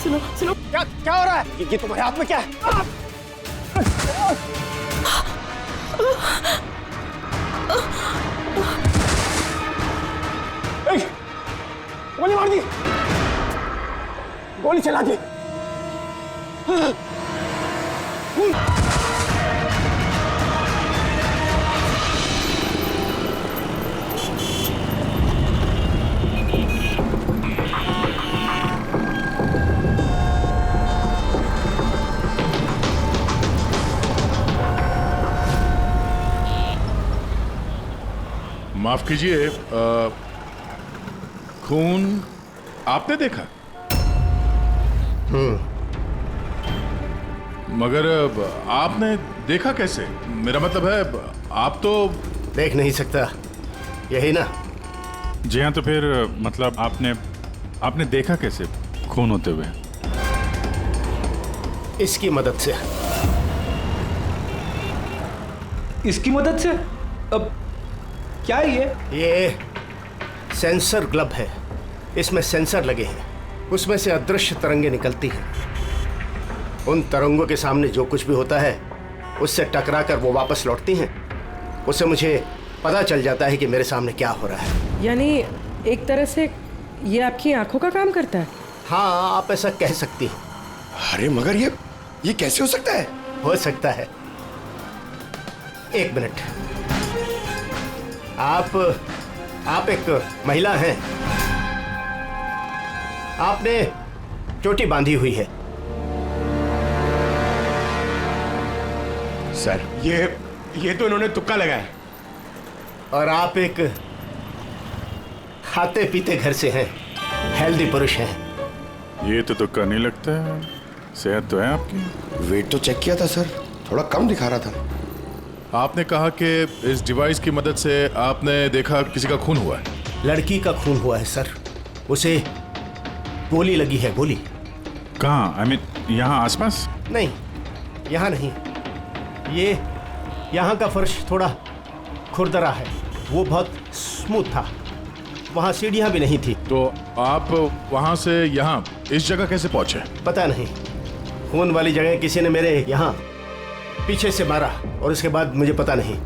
सुनो सुनो, क्या क्या हो रहा है? ये तुम्हारे हाथ में क्या है? गोली मार दी, गोली चला दी। माफ कीजिए, खून आपने देखा? मगर आपने देखा कैसे? मेरा मतलब है आप तो देख नहीं सकता, यही ना? जी हाँ, तो फिर मतलब आपने देखा कैसे खून होते हुए? इसकी मदद से। इसकी मदद से? अब क्या है ये सेंसर ग्लव है, इसमें सेंसर लगे हैं, उसमें से अदृश्य तरंगे निकलती हैं। उन तरंगों के सामने जो कुछ भी होता है उससे टकरा कर वो वापस लौटती हैं। उससे मुझे पता चल जाता है कि मेरे सामने क्या हो रहा है। यानी एक तरह से ये आपकी आंखों का काम करता है? हाँ, आप ऐसा कह सकती हैं। अरे मगर ये कैसे हो सकता है? हो सकता है। एक मिनट, आप एक महिला हैं, आपने चोटी बांधी हुई है। सर ये तो इन्होंने तुक्का लगाया। और आप एक खाते पीते घर से हैं, हेल्दी पुरुष हैं। ये तो तुक्का नहीं लगता है, सेहत तो है आपकी। वेट तो चेक किया था सर, थोड़ा कम दिखा रहा था। आपने कहा कि इस डिवाइस की मदद से आपने देखा किसी का खून हुआ है। लड़की का खून हुआ है सर, उसे गोली लगी है, गोली। कहाँ? आई मीन यहाँ आसपास? नहीं, यहाँ नहीं, ये यहाँ का फर्श थोड़ा खुरदरा है, वो बहुत स्मूथ था, वहाँ सीढ़ियाँ भी नहीं थी। तो आप वहां से यहाँ इस जगह कैसे पहुंचे? पता नहीं, खून वाली जगह किसी ने मेरे यहाँ पीछे से मारा और उसके बाद मुझे पता नहीं।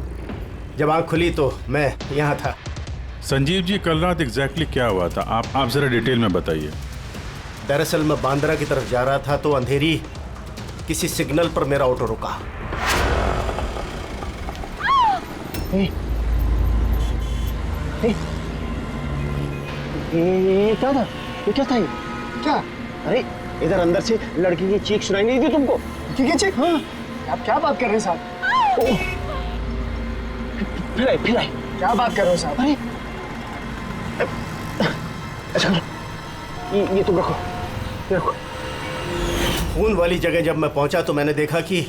जब आँख खुली तो मैं यहाँ था। संजीव जी, कल रात एग्जैक्टली क्या हुआ था? आप जरा डिटेल में बताइए। दरअसल मैं बांद्रा की तरफ जा रहा था तो अंधेरी किसी सिग्नल पर मेरा ऑटो रुका। ये क्या था? ये क्या था? ये क्या? अरे इधर अंदर से लड़की की चीख सुनाई नहीं दी तुमको? ठीक है चीख? हाँ। आप क्या बात कर रहे हैं साहब? फिर आए क्या बात कर रहे हो साहब? अरे अच्छा, ये तुम रखो, ये रखो। खून वाली जगह जब मैं पहुंचा तो मैंने देखा कि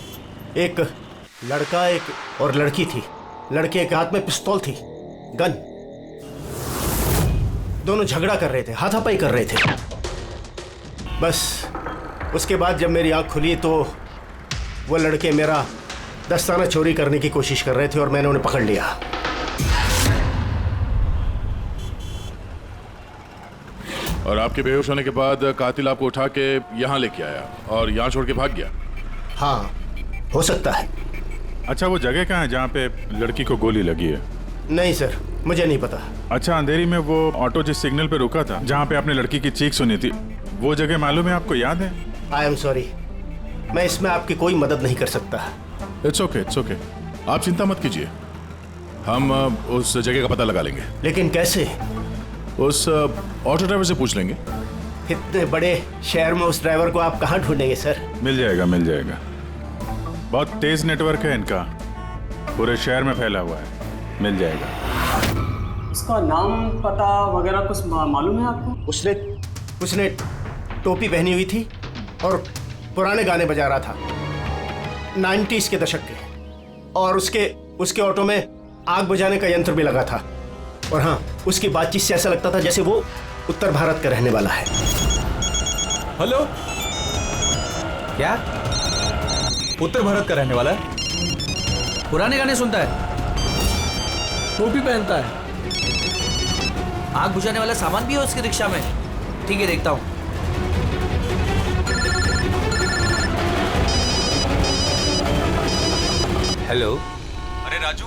एक लड़का एक और लड़की थी। लड़के के हाथ में पिस्तौल थी, गन। दोनों झगड़ा कर रहे थे, हाथापाई कर रहे थे। बस उसके बाद जब मेरी आंख खुली तो वो लड़के मेरा दस्ताना चोरी करने की कोशिश कर रहे थे और मैंने उन्हें पकड़ लिया। और आपके बेहोश होने के बाद कातिल आपको उठा के यहाँ लेके आया और यहाँ छोड़ के भाग गया? हाँ, हो सकता है। अच्छा, वो जगह कहाँ है जहाँ पे लड़की को गोली लगी है? नहीं सर, मुझे नहीं पता। अच्छा, अंधेरी में वो ऑटो जिस सिग्नल पे रुका था, जहाँ पे आपने लड़की की चीख सुनी थी, वो जगह मालूम है आपको? याद है? आई एम सॉरी, मैं इसमें आपकी कोई मदद नहीं कर सकता। इट्स ओके, इट्स ओके, आप चिंता मत कीजिए, हम उस जगह का पता लगा लेंगे। लेकिन कैसे? उस ऑटो ड्राइवर से पूछ लेंगे। इतने बड़े शहर में उस ड्राइवर को आप कहाँ ढूंढेंगे सर? मिल जाएगा, मिल जाएगा। बहुत तेज नेटवर्क है इनका, पूरे शहर में फैला हुआ है, मिल जाएगा। इसका नाम पता वगैरह कुछ मालूम है आपको? उसने टोपी पहनी हुई थी और पुराने गाने बजा रहा था, 90s के दशक के। और उसके ऑटो में आग बुझाने का यंत्र भी लगा था। और हाँ, उसकी बातचीत से ऐसा लगता था जैसे वो उत्तर भारत का रहने वाला है। हेलो, क्या उत्तर भारत का रहने वाला है? पुराने गाने सुनता है, टोपी पहनता है, आग बुझाने वाला सामान भी है उसकी रिक्शा में। ठीक है, देखता हूँ। हेलो। अरे राजू,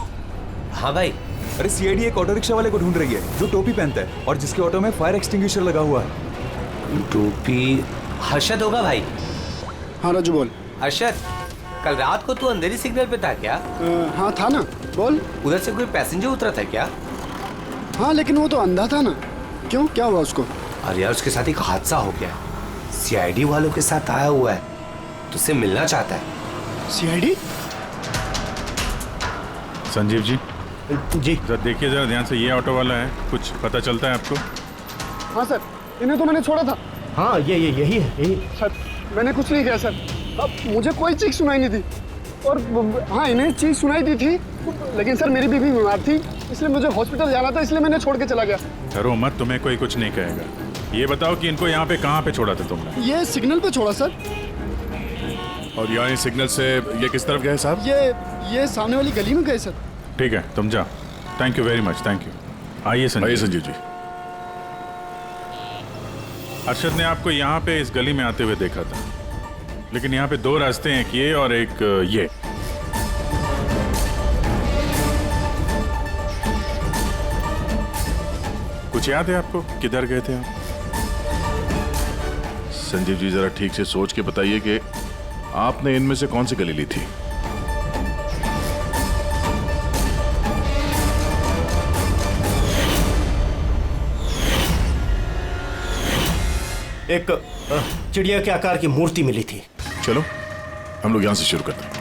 हाँ भाई। अरे सीआईडी एक ऑटो रिक्शा वाले को ढूंढ रही है जो टोपी पहनता है और जिसके ऑटो में फायर एक्सटिंग्विशर लगा हुआ है। टोपी हर्षद होगा भाई। हाँ राजू बोल। हर्षद, कल रात को तू अंधेरी सिग्नल पे था क्या? हाँ था ना, बोल। उधर से कोई पैसेंजर उतरा था क्या? हाँ लेकिन वो तो अंधा था ना। क्यों, क्या हुआ उसको? अरे यार, उसके साथ एक हादसा हो गया। सीआईडी वालों के साथ आया हुआ है, तुझसे मिलना चाहता है। सीआईडी? संजीव जी, जी जरा देखिए जरा ध्यान से, ये ऑटो वाला है, कुछ पता चलता है आपको? हाँ सर, इन्हें तो मैंने छोड़ा था। हाँ, ये यही है, यही। सर मैंने कुछ नहीं किया सर, अब मुझे कोई चीख सुनाई नहीं थी। और हाँ, इन्हें चीख सुनाई दी थी, लेकिन सर मेरी बीवी बीमार थी, इसलिए मुझे हॉस्पिटल जाना था, इसलिए मैंने छोड़ के चला गया। डरो मत, तुम्हें कोई कुछ नहीं कहेगा। ये बताओ कि इनको यहाँ पे कहाँ पे छोड़ा था तुमने? ये सिग्नल पे छोड़ा सर। और यहाँ सिग्नल से ये किस तरफ गए साहब? ये सामने वाली गली में गए सर। ठीक है, तुम जाओ। Thank you very much, thank you. आइए आइए संजीव। संजीव जी। अरशद ने आपको यहाँ पे इस गली में आते हुए देखा था, लेकिन यहाँ पे दो रास्ते हैं, एक ये और एक ये। कुछ याद है आपको, किधर गए थे आप? संजीव जी जरा ठीक से सोच के बताइए कि आपने इनमें से कौन सी गली ली थी? एक चिड़िया के आकार की मूर्ति मिली थी। चलो हम लोग यहां से शुरू करते हैं।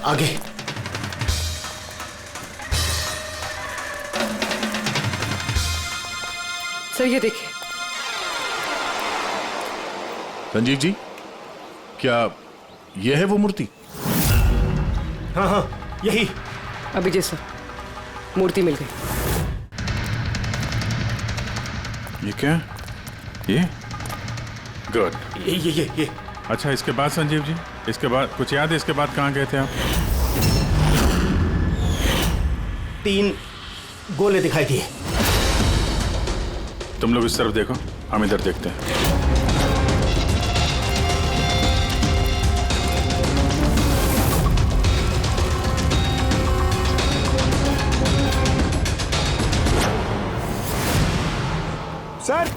आगे। सर ये देखिए। संजीव जी, क्या यह है वो मूर्ति? हाँ हाँ, यही। अभिजय सर, मूर्ति मिल गई। ये क्या? ये गुड। ये अच्छा, इसके बाद संजीव जी, इसके बाद कुछ याद है? इसके बाद कहाँ गए थे आप? 3 गोले दिखाई दिए। तुम लोग इस तरफ देखो, हम इधर देखते हैं। सर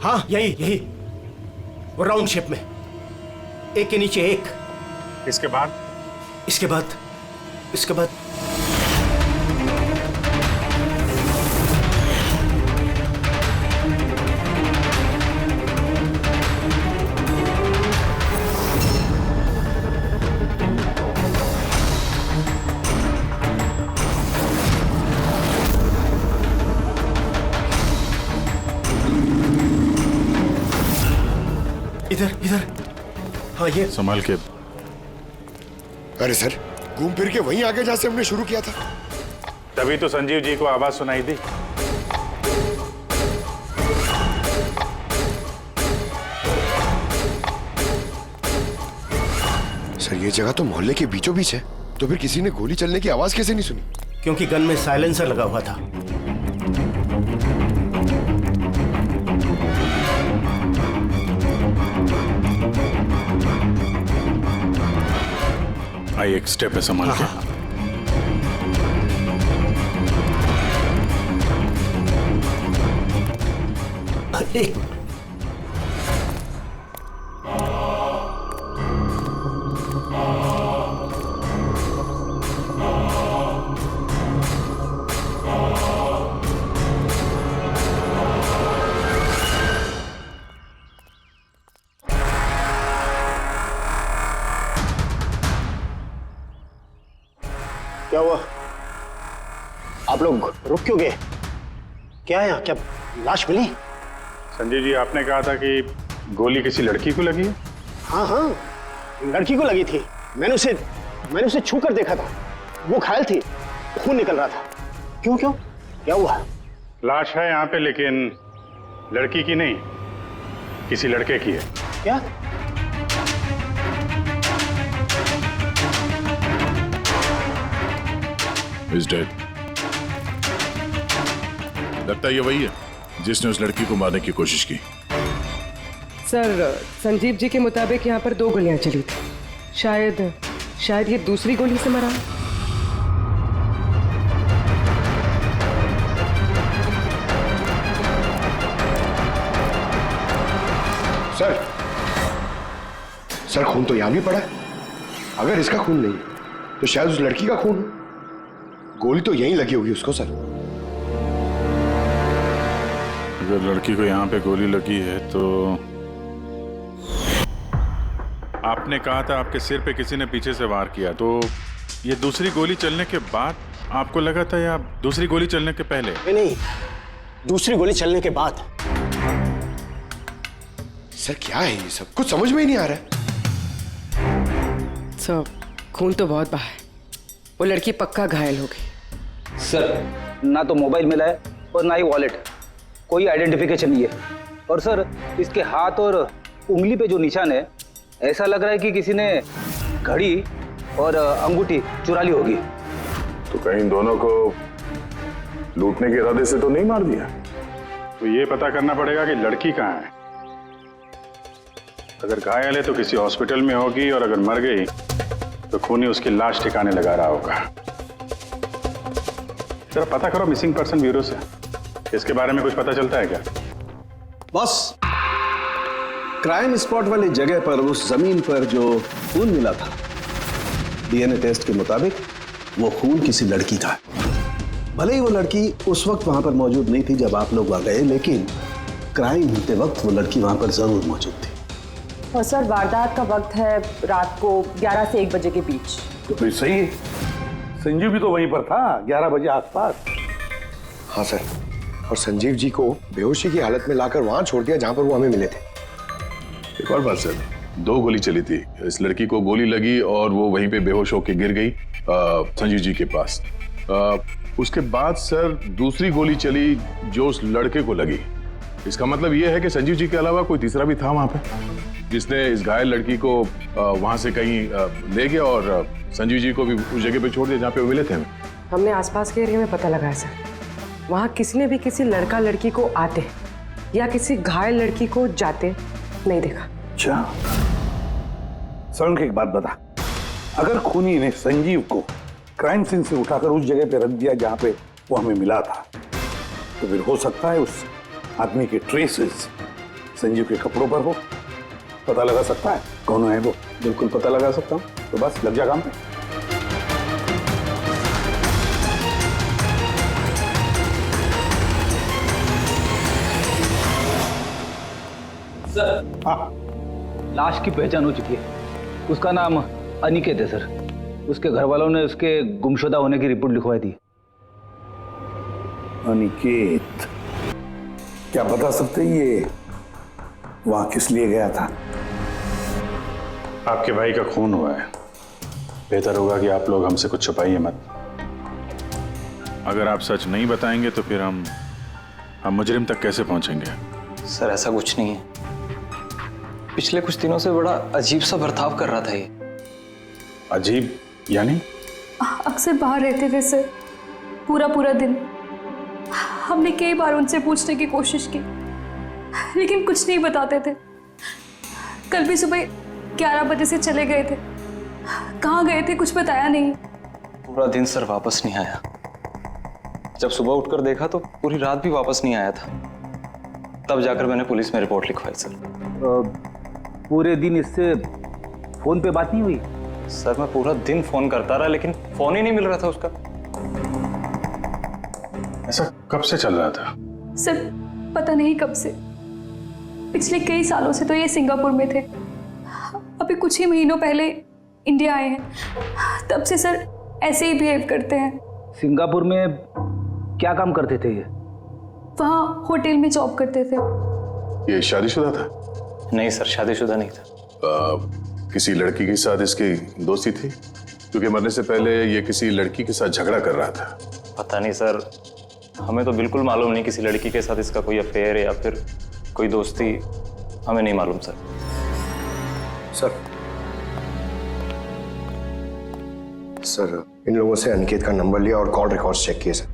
हाँ, यही वो राउंड शेप में, एक के नीचे एक। इसके बाद इसके बाद इधर। हाँ, ये संभाल के। अरे सर, घूम फिर के वहीं आगे जहां से हमने शुरू किया था। तभी तो संजीव जी को आवाज सुनाई दी। सर ये जगह तो मोहल्ले के बीचों बीच है, तो फिर किसी ने गोली चलने की आवाज कैसे नहीं सुनी? क्योंकि गन में साइलेंसर लगा हुआ था। आई, एक स्टेप है, संभाल के। एक क्या हुआ? आप लोग रुक क्यों गए? क्या है यहाँ? क्या लाश मिली? संजीव जी, आपने कहा था कि गोली किसी लड़की को लगी है। हाँ, लड़की को लगी थी। मैंने उसे छू कर देखा था, वो घायल थी, खून निकल रहा था। क्यों क्या हुआ? लाश है यहाँ पे, लेकिन लड़की की नहीं, किसी लड़के की है। क्या? Is dead. लगता है ये वही है। जिसने उस लड़की को मारने की कोशिश की? सर संजीव जी के मुताबिक यहाँ पर 2 गोलियां चली थी। शायद ये दूसरी गोली से मरा। सर खून तो यहां भी पड़ा है। अगर इसका खून नहीं तो शायद उस लड़की का खून हो। गोली तो यहीं लगी होगी उसको सर। अगर लड़की को यहाँ पे गोली लगी है तो आपने कहा था आपके सिर पे किसी ने पीछे से वार किया, तो ये दूसरी गोली चलने के बाद आपको लगा था या दूसरी गोली चलने के पहले? नहीं, दूसरी गोली चलने के बाद। सर क्या है ये सब, कुछ समझ में ही नहीं आ रहा है। सर खून तो बहुत बहा है। वो लड़की पक्का घायल हो गई। सर ना तो मोबाइल मिला है और ना ही वॉलेट, कोई आइडेंटिफिकेशन नहीं है। और सर इसके हाथ और उंगली पे जो निशान है, ऐसा लग रहा है कि किसी ने घड़ी और अंगूठी चुरा ली होगी। तो कहीं दोनों को लूटने के इरादे से तो नहीं मार दिया? तो ये पता करना पड़ेगा कि लड़की कहाँ है। अगर घायल है तो किसी हॉस्पिटल में होगी, और अगर मर गई तो खूनी उसकी लाश ठिकाने लगा रहा होगा। जरा पता करो मिसिंग पर्सन ब्यूरो से, इसके बारे में कुछ पता चलता है क्या? बॉस, क्राइम स्पॉट वाली जगह पर उस जमीन पर जो खून मिला था, डीएनए टेस्ट के मुताबिक वो खून किसी लड़की का है। भले ही वो लड़की उस वक्त वहां पर मौजूद नहीं थी जब आप लोग वहां गए, लेकिन क्राइम होते वक्त वो लड़की वहां पर जरूर मौजूद थी। और सर वारदात का वक्त है रात को 11 से 1 बजे के बीच। तो सही है, संजीव भी तो वहीं पर था 11 बजे आसपास। हाँ सर, और संजीव जी को बेहोशी की हालत में लाकर वहां छोड़ दिया जहां पर वो हमें मिले थे। एक और बात सर, 2 गोली चली थी। इस लड़की को गोली लगी और वो वहीं पे बेहोश होकर गिर गई संजीव जी के पास। उसके बाद सर दूसरी गोली चली जो उस लड़के को लगी। इसका मतलब ये है कि संजीव जी के अलावा कोई तीसरा भी था वहां पे, जिसने इस घायल लड़की को वहां से कहीं ले गया और संजीव जी को भी उस जगह पे छोड़ दिया जहाँ पे वो मिले थे। हमने आसपास के एरिया में पता लगाया सर, वहाँ किसी ने भी किसी लड़का लड़की को आते या किसी घायल लड़की को जाते नहीं देखा। अच्छा, सर एक बात बता, अगर खूनी ने संजीव को क्राइम सीन से उठाकर उस जगह पे रख दिया जहाँ पे वो हमें मिला था, तो फिर हो सकता है उस आदमी के ट्रेसेस संजीव के कपड़ों पर हो। पता लगा सकता है कौन है वो? बिल्कुल पता लगा सकता हूँ। तो बस लग जा काम पे। सर हाँ, लाश की पहचान हो चुकी है। उसका नाम अनिकेत है सर। उसके घर वालों ने उसके गुमशुदा होने की रिपोर्ट लिखवाई थी। अनिकेत, क्या बता सकते ये वहां किस लिए गया था? आपके भाई का खून हुआ है, बेहतर होगा कि आप लोग हमसे कुछ छुपाइए मत। अगर आप सच नहीं बताएंगे तो फिर हम मुजरिम तक कैसे पहुंचेंगे? सर ऐसा कुछ नहीं है, पिछले कुछ दिनों से बड़ा अजीब सा बर्ताव कर रहा था ये। अजीब यानी? अक्सर बाहर रहते थे सर, पूरा दिन। हमने कई बार उनसे पूछने की कोशिश की, लेकिन कुछ नहीं बताते थे। कल भी सुबह 11 बजे से चले गए थे। कहाँ गए थे कुछ बताया नहीं। पूरा दिन सर वापस नहीं आया। जब सुबह उठकर देखा तो पूरी रात भी वापस नहीं आया था। तब जाकर मैंने पुलिस में रिपोर्ट लिखवाई सर। पूरे दिन इससे फोन पे बात नहीं हुई? सर मैं पूरा दिन फोन करता रहा, लेकिन फोन ही नहीं मिल रहा था उसका। ऐसा कब से चल रहा था? सर पता नहीं कब से, पिछले कई सालों से तो ये सिंगापुर में थे। अभी कुछ ही महीनों पहले इंडिया आए हैं, तब से सर ऐसे ही बिहेव करते हैं। सिंगापुर में क्या काम करते थे ये? वहाँ होटल में जॉब करते थे। ये शादीशुदा था? नहीं सर, शादीशुदा नहीं था। किसी लड़की के साथ इसकी दोस्ती थी? क्योंकि मरने से पहले ये किसी लड़की के साथ झगड़ा कर रहा था। पता नहीं सर, हमें तो बिल्कुल मालूम नहीं किसी लड़की के साथ इसका कोई अफेयर है या फिर कोई दोस्ती, हमें नहीं मालूम सर। सर इन लोगों से अनिकेत का नंबर लिया और कॉल रिकॉर्ड्स चेक किए सर।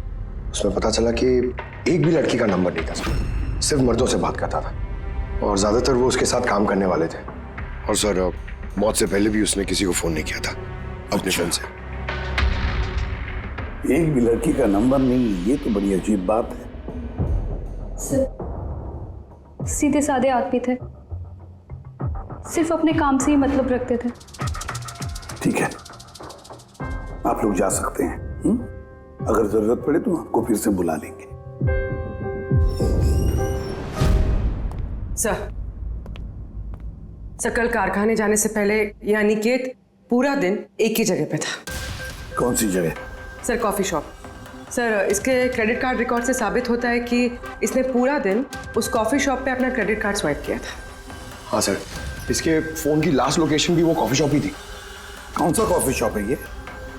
उसमें पता चला कि एक भी लड़की का नंबर नहीं था सर, सिर्फ मर्दों से बात करता था और ज्यादातर वो उसके साथ काम करने वाले थे। और सर मौत से पहले भी उसने किसी को फोन नहीं किया था अपने फोन से। एक भी लड़की का नंबर नहीं, ये तो बड़ी अजीब बात है। सर सीधे साधे आदमी थे, सिर्फ अपने काम से ही मतलब रखते थे। ठीक है, आप लोग जा सकते हैं। अगर जरूरत पड़े तो आपको फिर से बुला लेंगे। सर कल कारखाने जाने से पहले ये अनिकेत पूरा दिन एक ही जगह पे था। कौन सी जगह? Sir coffee shop. सर इसके क्रेडिट कार्ड रिकॉर्ड से साबित होता है कि इसने पूरा दिन उस कॉफी शॉप पे अपना क्रेडिट कार्ड स्वाइप किया था। हाँ सर, इसके फोन की लास्ट लोकेशन भी वो कॉफी शॉप ही थी। कौन सा कॉफी शॉप है ये?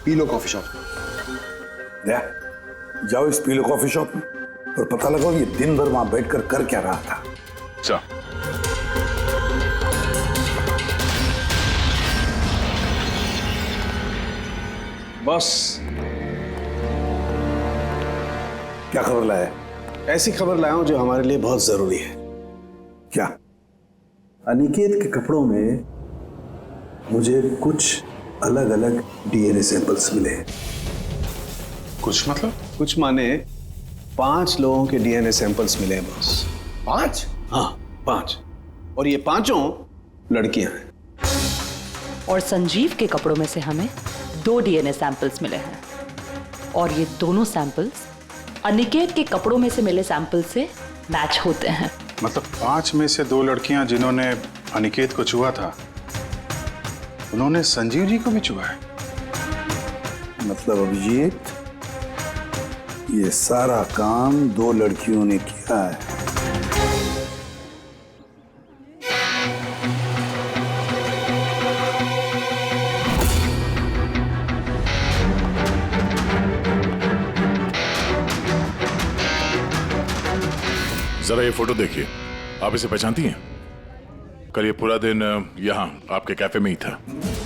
पीलो कॉफी शॉप। जाओ इस पीलो कॉफी शॉप में और पता लगाओ ये दिन भर वहां बैठकर कर क्या रहा था। अच्छा। बॉस, क्या खबर लाया? ऐसी खबर लाया हूं जो हमारे लिए बहुत जरूरी है। क्या? अनिकेत के कपड़ों में मुझे कुछ अलग अलग डीएनए सैंपल्स मिले हैं। कुछ मतलब? कुछ माने 5 लोगों के डीएनए सैंपल्स मिले हैं बॉस। 5? हाँ 5, और ये 5 लड़कियां हैं। और संजीव के कपड़ों में से हमें 2 डीएनए सैंपल्स मिले हैं और ये दोनों सैंपल्स अनिकेत के कपड़ों में से मिले सैंपल से मैच होते हैं। मतलब 5 में से 2 लड़कियां जिन्होंने अनिकेत को छुआ था, उन्होंने संजीव जी को भी छुआ है। मतलब अभिजीत, ये सारा काम 2 लड़कियों ने किया है। जरा ये फोटो देखिए, आप इसे पहचानती हैं? कल ये पूरा दिन यहाँ आपके कैफे में ही था।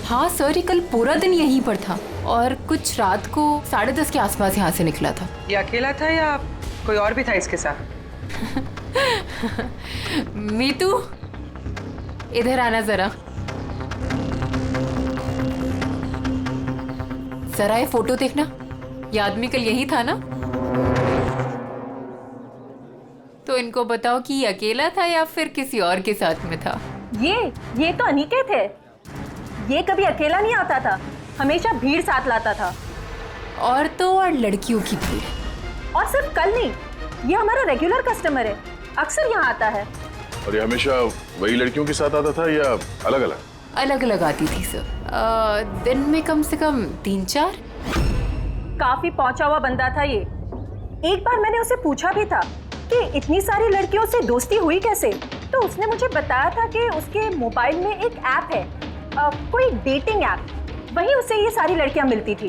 हाँ सर, ये कल पूरा दिन यहीं पर था और कुछ रात को 10:30 के आसपास यहाँ से निकला था। ये अकेला था या कोई और भी था इसके साथ? मीतू, इधर आना जरा। जरा ये फोटो देखना, ये आदमी कल यही था ना? तो इनको बताओ कि ये अकेला था या फिर किसी और के साथ में था। ये तो अनिकेत है। ये कभी अकेला नहीं आता था, हमेशा भीड़ साथ लाता था। औरतों और लड़कियों की भीड़। और सिर्फ कल नहीं, ये हमारा रेगुलर कस्टमर है, अक्सर यहाँ आता है। और ये हमेशा वही लड़कियों के साथ आता था या अलग अलग? अलग अलग आती थी सर, दिन में कम से कम 3-4। काफी पहुंचा हुआ बंदा था ये। एक बार मैंने उसे पूछा भी था कि इतनी सारी लड़कियों से दोस्ती हुई कैसे, तो उसने मुझे बताया था कि उसके मोबाइल में एक ऐप है, कोई डेटिंग ऐप, वहीं उसे ये सारी लड़कियां मिलती थी।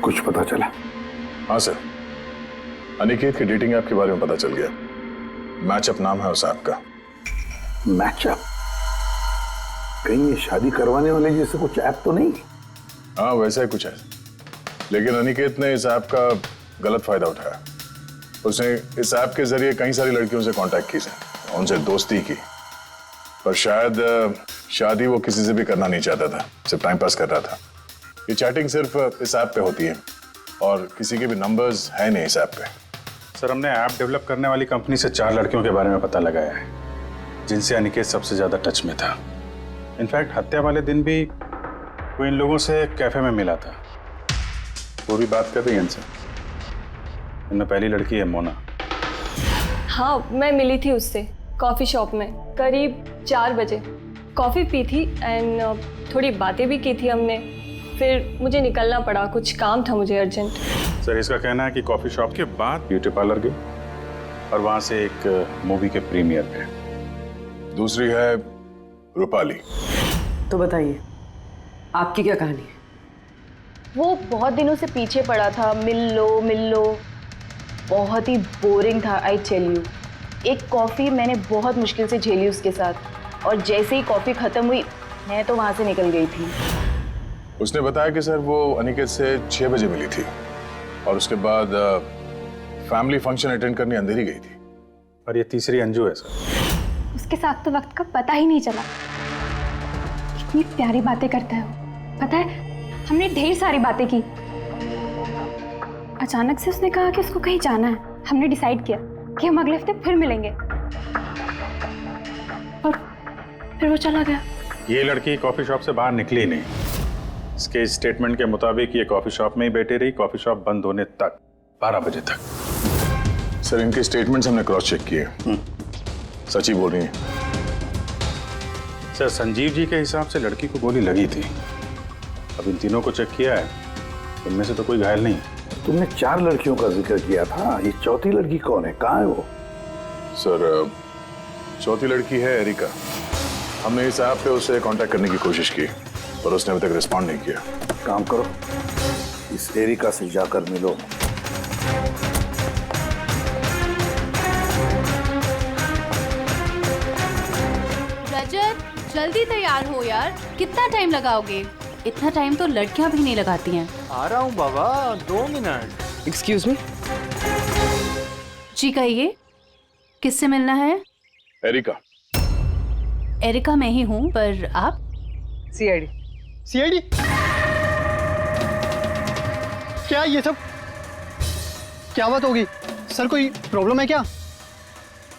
कुछ पता चला? हाँ सर, अनिकेत के डेटिंग ऐप के बारे में पता चल गया। मैचअप नाम है उस ऐप का। मैचअप? कहीं ये शादी करवाने वाले जैसे कुछ ऐप तो नहीं? हाँ वैसा ही कुछ है, लेकिन अनिकेत ने इस ऐप का गलत फायदा उठाया। उसने इस ऐप के जरिए कई सारी लड़कियों से कांटेक्ट की, उनसे दोस्ती की, पर शायद शादी वो किसी से भी करना नहीं चाहता था, सिर्फ टाइम पास कर रहा था। ये चैटिंग सिर्फ इस ऐप पे होती है और किसी के भी नंबर्स है नहीं इस ऐप पे। सर, हमने ऐप डेवलप करने वाली कंपनी से 4 लड़कियों के बारे में पता लगाया है जिनसे अनिकेत सबसे ज्यादा टच में था। इनफैक्ट हत्या वाले दिन भी वो इन लोगों से कैफे में मिला था। वो भी बात कर रही है इनसे। इनमें पहली लड़की है मोना। हाँ, मैं मिली थी उससे कॉफ़ी शॉप में करीब 4 बजे। कॉफ़ी पी थी एंड थोड़ी बातें भी की थी हमने। फिर मुझे निकलना पड़ा, कुछ काम था मुझे अर्जेंट। सर, इसका कहना है कि कॉफ़ी शॉप के बाद ब्यूटी पार्लर गई और वहाँ से एक मूवी के प्रीमियर पे। दूसरी है रूपाली। तो बताइए, आपकी क्या कहानी है? वो बहुत दिनों से पीछे पड़ा था, मिल लो। बहुत ही बोरिंग था, आई टेल यू। एक कॉफ़ी मैंने बहुत मुश्किल से झेली उसके साथ, और जैसे ही कॉफ़ी ख़त्म हुई मैं तो वहाँ से निकल गई थी। उसने बताया कि सर वो अनिकेत से 6 बजे मिली थी और उसके बाद फैमिली फंक्शन अटेंड करने अंधेरी गई थी। और ये तीसरी अंजू है सर। उसके साथ तो वक्त का पता ही नहीं चला। कितनी प्यारी बातें करता है वो, पता है हमने ढेर सारी बातें की। अचानक से उसने कहा कि उसको कहीं जाना है। हमने डिसाइड किया कि हम अगले हफ्ते फिर मिलेंगे, और फिर वो चला गया। ये लड़की कॉफी शॉप से बाहर निकली नहीं। इसके स्टेटमेंट के मुताबिक ये कॉफी शॉप में ही बैठी रही, कॉफी शॉप बंद होने तक, 12 बजे तक। सर इनके स्टेटमेंट्स हमने क्रॉस चेक किए, सच ही बोल रही हैं। सर संजीव जी के हिसाब से लड़की को गोली लगी थी। अब इन तीनों को चेक किया है, उनमें से तो कोई घायल नहीं। तुमने 4 लड़कियों का जिक्र किया था, ये चौथी लड़की कौन है, कहाँ है वो? सर चौथी लड़की है एरिका। हमने इस ऐप पे उसे कांटेक्ट करने की कोशिश की पर उसने अभी तक रिस्पॉन्ड नहीं किया। काम करो, इस एरिका से जाकर मिलो। रजत जल्दी तैयार हो यार, कितना टाइम लगाओगे? इतना टाइम तो लड़कियां भी नहीं लगाती हैं। आ रहा हूँ बाबा, 2 मिनट। Excuse me. जी कहिए, किससे मिलना है? एरिका। एरिका मैं ही हूँ, पर आप? सीआईडी। सीआईडी? क्या ये सब क्या बात होगी सर, कोई प्रॉब्लम है क्या?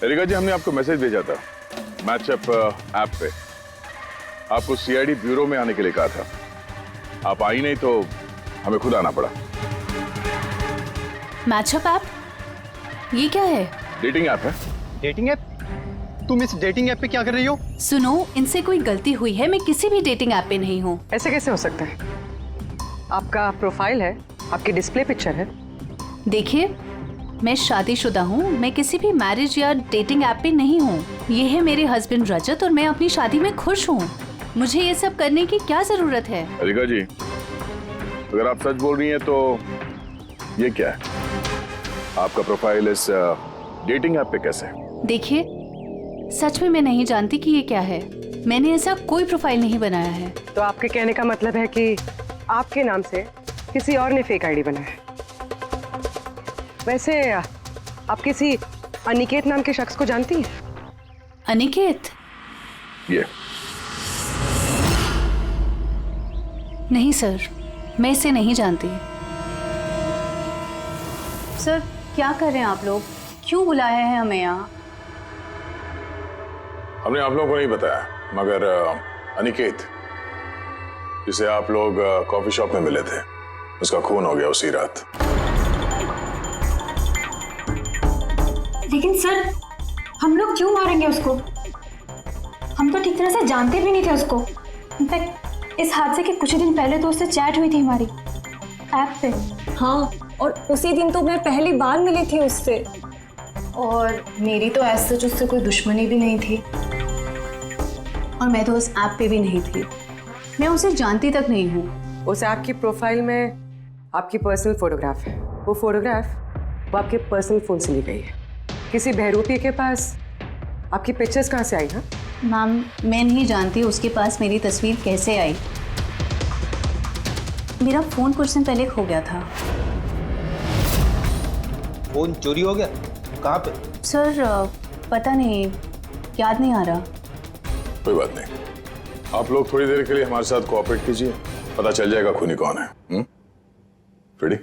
एरिका जी हमने आपको मैसेज भेजा था मैचअप ऐप पे, आपको सीआईडी ब्यूरो में आने के लिए कहा था। आप आई नहीं तो हमें खुद आना पड़ा। Matchup app? ये क्या है? डेटिंग ऐप है। Dating app? तुम इस डेटिंग ऐप पे क्या कर रही हो? सुनो, इनसे कोई गलती हुई है, मैं किसी भी डेटिंग ऐप पे नहीं हूँ। ऐसे कैसे हो सकता है? आपका प्रोफाइल है, आपकी डिस्प्ले पिक्चर है। देखिए, मैं शादीशुदा हूँ, मैं किसी भी मैरिज या डेटिंग ऐप पे नहीं हूँ। ये है मेरे हस्बैंड रजत और मैं अपनी शादी में खुश हूँ। मुझे ये सब करने की क्या जरूरत है? एरिका जी अगर आप सच बोल रही हैं तो ये क्या है? आपका प्रोफाइल इस डेटिंग ऐप पे कैसे? देखिए, सच में मैं नहीं जानती कि ये क्या है। मैंने ऐसा कोई प्रोफाइल नहीं बनाया है। तो आपके कहने का मतलब है कि आपके नाम से किसी और ने फेक आईडी बनाया है। वैसे आप किसी अनिकेत नाम के शख्स को जानती हैं? अनिकेत? ये नहीं सर, मैं इसे नहीं जानती। सर क्या कर रहे हैं आप लोग? क्यों बुलाए हैं हमें यहाँ? हमने आप लोगों को नहीं बताया, मगर अनिकेत जिसे आप लोग कॉफी शॉप में मिले थे, उसका खून हो गया उसी रात। लेकिन सर, हम लोग क्यों मारेंगे उसको? हम तो ठीक तरह से जानते भी नहीं थे उसको। इनफैक्ट इस हादसे के कुछ दिन पहले तो उससे चैट हुई थी हमारी ऐप पे। हाँ, और उसी दिन तो मैं पहली बार मिली थी उससे। और मेरी तो ऐसे सच उससे कोई दुश्मनी भी नहीं थी, और मैं तो उस ऐप पे भी नहीं थी। मैं उसे जानती तक नहीं हूँ। उस ऐप की प्रोफाइल में आपकी पर्सनल फोटोग्राफ है। वो फोटोग्राफ वो आपके पर्सनल फोन से ली गई है। किसी बहरूपी के पास आपकी पिक्चर्स कहाँ से आई? हाँ मैम, मैं नहीं जानती उसके पास मेरी तस्वीर कैसे आई। मेरा फोन कुछ दिन पहले खो गया था। फोन चोरी हो गया? कहाँ पे? सर पता नहीं, याद नहीं आ रहा। कोई बात नहीं, आप लोग थोड़ी देर के लिए हमारे साथ कोऑपरेट कीजिए, पता चल जाएगा खूनी कौन है। रेडी?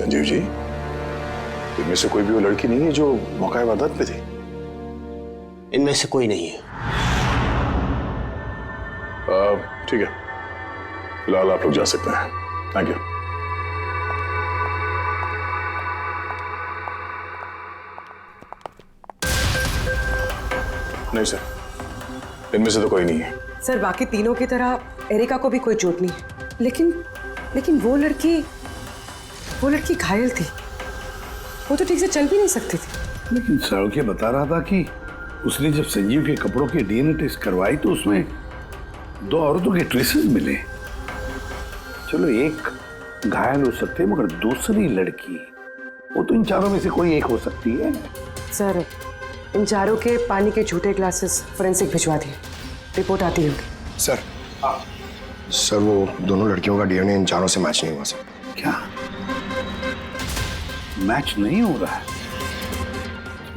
संजीव जी, इनमें से कोई भी वो लड़की नहीं है जो मौका वारदात पे थी? इनमें से कोई नहीं है। ठीक है, फिलहाल आप लोग जा सकते हैं। Thank you. नहीं सर, इनमें से तो कोई नहीं है। सर बाकी तीनों की तरह एरिका को भी कोई चोट नहीं है, लेकिन वो लड़की घायल थी। वो तो ठीक से चल भी नहीं सकती थी। लेकिन सरोखे बता रहा था कि उसने जब संजीव के कपड़ों के डीएनए टेस्ट करवाई तो उसमें 2 औरतों के ट्रेसेस मिले। चलो एक घायल हो सकते मगर दूसरी लड़की, वो तो इन चारों में से कोई एक हो सकती है। सर इन चारों के पानी के झूठे ग्लासेस फोरेंसिक भिजवा दिए, रिपोर्ट आती होगी। सर वो दोनों लड़कियों का डीएनए इन चारों से मैच नहीं हुआ सर। क्या मैच नहीं हो रहा है?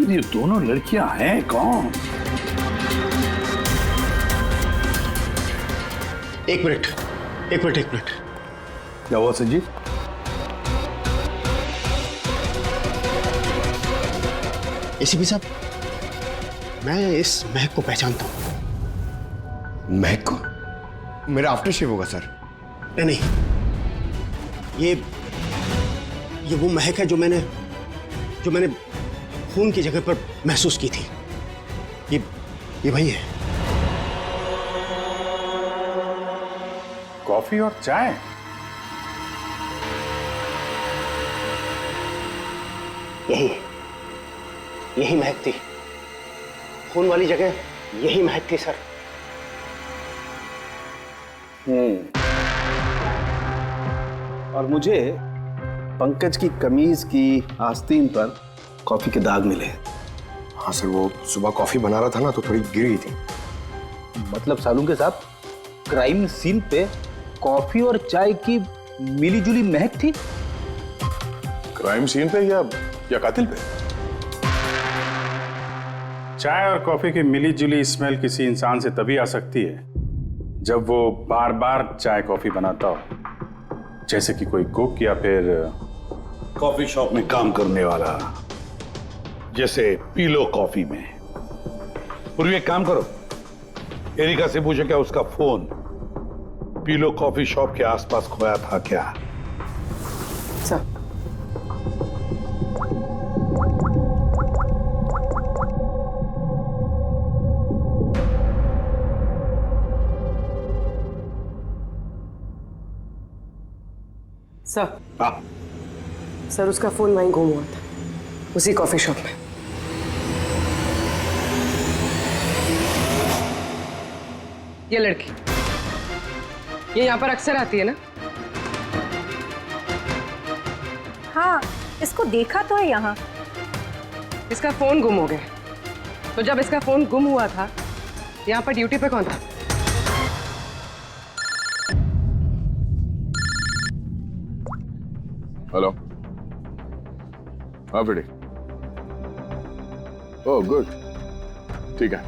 ये दोनों लड़कियां हैं कौन? एक मिनट। क्या हुआ संजीव? एसीपी साहब, मैं इस महक को पहचानता हूं। महक को? मेरा आफ्टर शेव होगा सर। नहीं, ये वो महक है जो मैंने खून की जगह पर महसूस की थी। ये वही है। कॉफी और चाय? यही महक थी। खून वाली जगह यही महक थी सर। और मुझे पंकज की कमीज की आस्तीन पर कॉफी के दाग मिले। हाँ सर, वो सुबह कॉफी बना रहा था ना तो थोड़ी गिर गई थी। मतलब सालुंके साहब, क्राइम सीन पे कॉफी और चाय की मिलीजुली महक थी? क्राइम सीन पे या कातिल पे? चाय और कॉफी की मिली जुली स्मेल किसी इंसान से तभी आ सकती है जब वो बार बार चाय कॉफी बनाता हो, जैसे कि कोई कुक या फिर कॉफी शॉप में काम करने वाला, जैसे पीलो कॉफी में। पूर्वी एक काम करो, एरिका से पूछो क्या उसका फोन पीलो कॉफी शॉप के आसपास खोया था क्या? सर सर उसका फोन वहीं गुम हुआ था, उसी कॉफी शॉप में। ये लड़की ये यहाँ पर अक्सर आती है ना? हाँ, इसको देखा तो है यहाँ। इसका फोन गुम हो गया, तो जब इसका फोन गुम हुआ था यहाँ पर ड्यूटी पे कौन था? हेलो, हाँ बेटी। ओह गुड, ठीक है,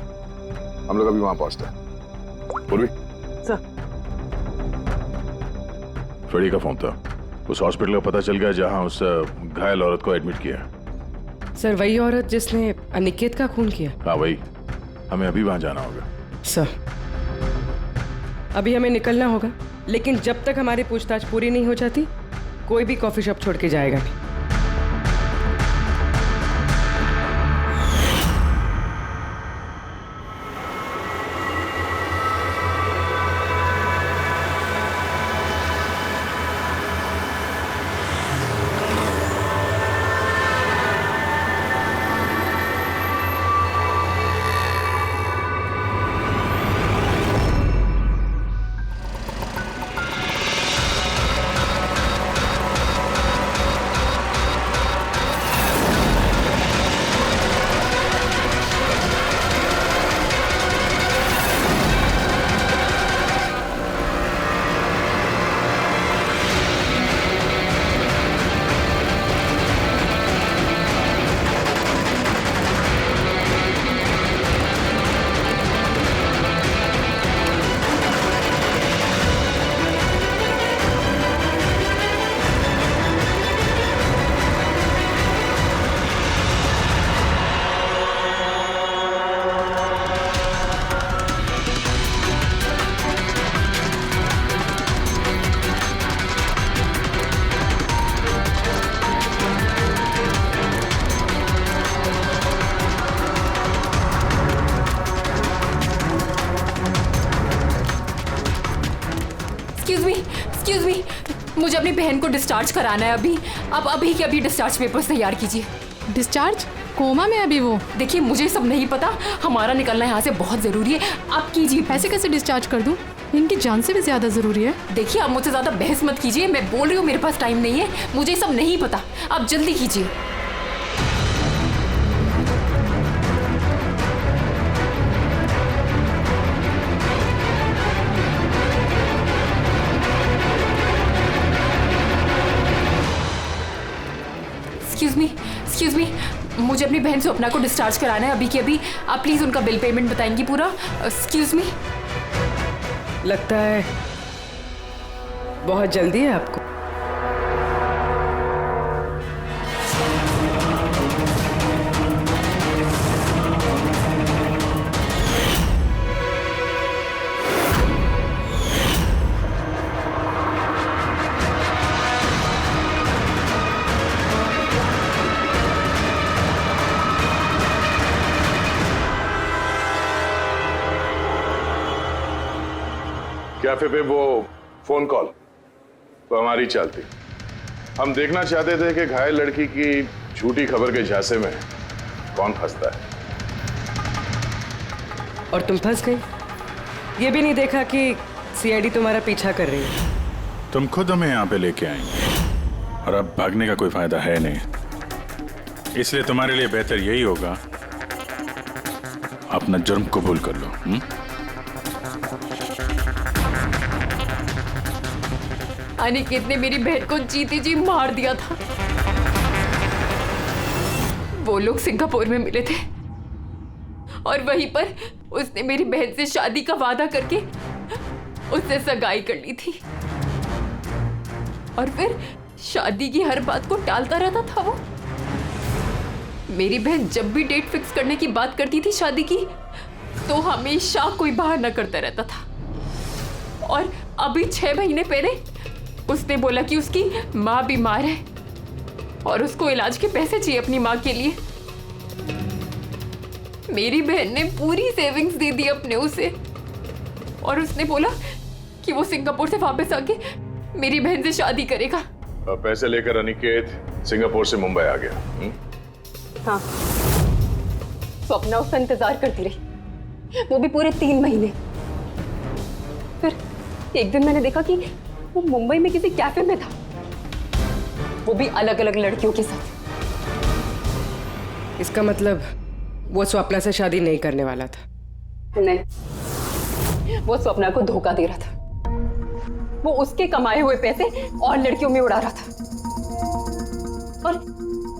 हम लोग अभी वहां पहुंचते हैं। पूर्वी सर, फ्रेडी का फोन था, उस हॉस्पिटल का पता चल गया जहां उस घायल औरत को एडमिट किया। सर वही औरत जिसने अनिकेत का खून किया? हाँ वही, हमें अभी वहां जाना होगा। सर अभी हमें निकलना होगा, लेकिन जब तक हमारी पूछताछ पूरी नहीं हो जाती कोई भी कॉफी शॉप छोड़ के जाएगा नहीं। एक्सक्यूज मी, मुझे अपनी बहन को डिस्चार्ज कराना है अभी। आप अभी के अभी डिस्चार्ज पेपर्स तैयार कीजिए। डिस्चार्ज? कोमा में अभी वो? देखिए मुझे सब नहीं पता, हमारा निकलना यहाँ से बहुत जरूरी है, आप कीजिए। ऐसे कैसे डिस्चार्ज कर दूं? इनकी जान से भी ज्यादा जरूरी है। देखिए आप मुझसे ज्यादा बहस मत कीजिए, मैं बोल रही हूँ मेरे पास टाइम नहीं है, मुझे सब नहीं पता, आप जल्दी कीजिए। एक्सक्यूज मी, मुझे अपनी बहन स्वप्ना को डिस्चार्ज कराना है अभी के अभी। आप प्लीज उनका बिल पेमेंट बताएंगी पूरा? Excuse me. लगता है बहुत जल्दी है आपको। कैफे पे वो फोन कॉल तो हमारी चालती। हम देखना चाहते थे कि घायल लड़की की झूठी खबर के झांसे में कौन फंसता है। और तुम फंस गई। ये भी नहीं देखा कि सीआईडी तुम्हारा पीछा कर रही है। तुम खुद हमें यहाँ पे लेके आएंगे और अब भागने का कोई फायदा है नहीं, इसलिए तुम्हारे लिए बेहतर यही होगा अपना जुर्म कबूल कर लो। अनिकेत ने मेरी बहन को जीती जी मार दिया था। वो लोग सिंगापुर में मिले थे और वहीं पर उसने मेरी बहन से शादी का वादा करके उससे सगाई कर ली थी और फिर शादी की हर बात को टालता रहता था वो। मेरी बहन जब भी डेट फिक्स करने की बात करती थी शादी की तो हमेशा कोई बहाना करता रहता था। और अभी 6 महीने पहले उसने बोला कि उसकी माँ बीमार है और उसको इलाज के पैसे चाहिए अपनी माँ के लिए। मेरी बहन ने पूरी सेविंग्स दे दी अपने उसे और उसने बोला कि वो सिंगापुर से वापस आके मेरी बहन से शादी करेगा। पैसे लेकर अनिकेत सिंगापुर से मुंबई आ गया। हाँ, स्वप्ना उसका इंतजार करती रही, वो भी पूरे 3 महीने। फिर एक दिन मैंने देखा कि वो मुंबई में किसी कैफे में था, वो भी अलग अलग लड़कियों के साथ। इसका मतलब वो स्वप्ना से शादी नहीं करने वाला था? नहीं, वो स्वप्ना को धोखा दे रहा था। वो उसके कमाए हुए पैसे और लड़कियों में उड़ा रहा था। और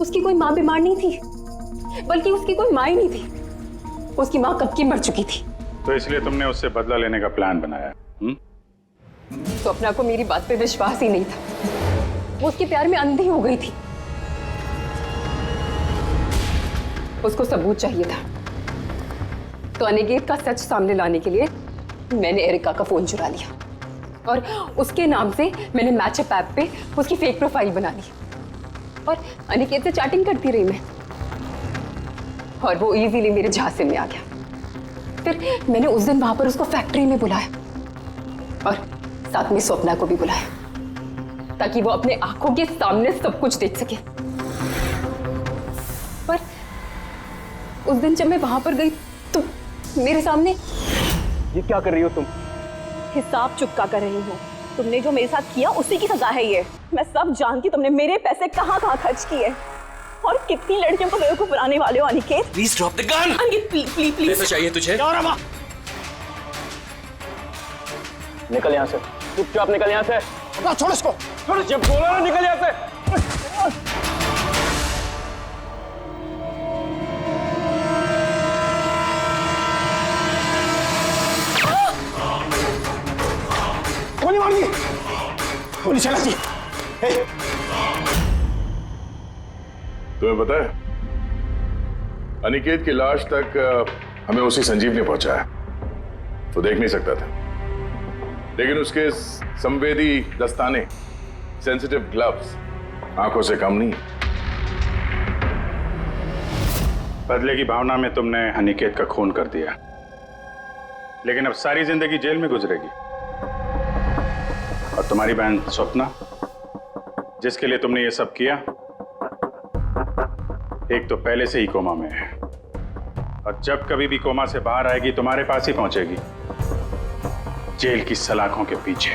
उसकी कोई माँ बीमार नहीं थी, बल्कि उसकी कोई माँ ही नहीं थी। उसकी माँ कब की मर चुकी थी। तो इसलिए तुमने उससे बदला लेने का प्लान बनाया? स्वप्ना को मेरी बात पे विश्वास ही नहीं था, वो उसके प्यार में अंधी हो गई थी। उसको सबूत चाहिए था, तो अनिकेत का सच सामने लाने के लिए मैंने एरिका का फोन चुरा लिया और उसके नाम से मैंने मैचअप ऐप पे उसकी फेक प्रोफाइल बना ली और अनिकेत से चैटिंग करती रही मैं, और वो इजीली मेरे झांसे में आ गया। फिर मैंने उस दिन वहां पर उसको फैक्ट्री में बुलाया और साथ में स्वप्ना को भी बुलाया ताकि वो अपने आंखों के सामने सब कुछ देख सके। पर उस दिन जब मैं वहां पर गई तो मेरे सामने। ये क्या कर रही हो तुम? हिसाब चुका कर रही हूँ। तुमने जो मेरे साथ किया उसी की सजा है ये। मैं सब जानती, तुमने मेरे पैसे कहाँ कहाँ खर्च किए और कितनी लड़कियों को बेवकूफ बनाने वाले हो Aniket. Please drop the gun. Aniket please please. पैसा चाहिए तुझे? निकल यहाँ से, चुपचाप निकल यहाँ से। छोड़ इसको, छोड़, जब बोला ना निकल यहाँ से। गोली मार दी, गोली चला दी। तुम्हें पता है अनिकेत की लाश तक हमें उसी संजीव ने पहुंचाया। वो देख नहीं सकता था, लेकिन उसके संवेदी दस्ताने, सेंसिटिव ग्लव्स आंखों से कम नहीं। बदले की भावना में तुमने अनिकेत का खून कर दिया, लेकिन अब सारी जिंदगी जेल में गुजरेगी। और तुम्हारी बहन स्वप्ना, जिसके लिए तुमने ये सब किया, एक तो पहले से ही कोमा में है और जब कभी भी कोमा से बाहर आएगी तुम्हारे पास ही पहुंचेगी, जेल की सलाखों के पीछे।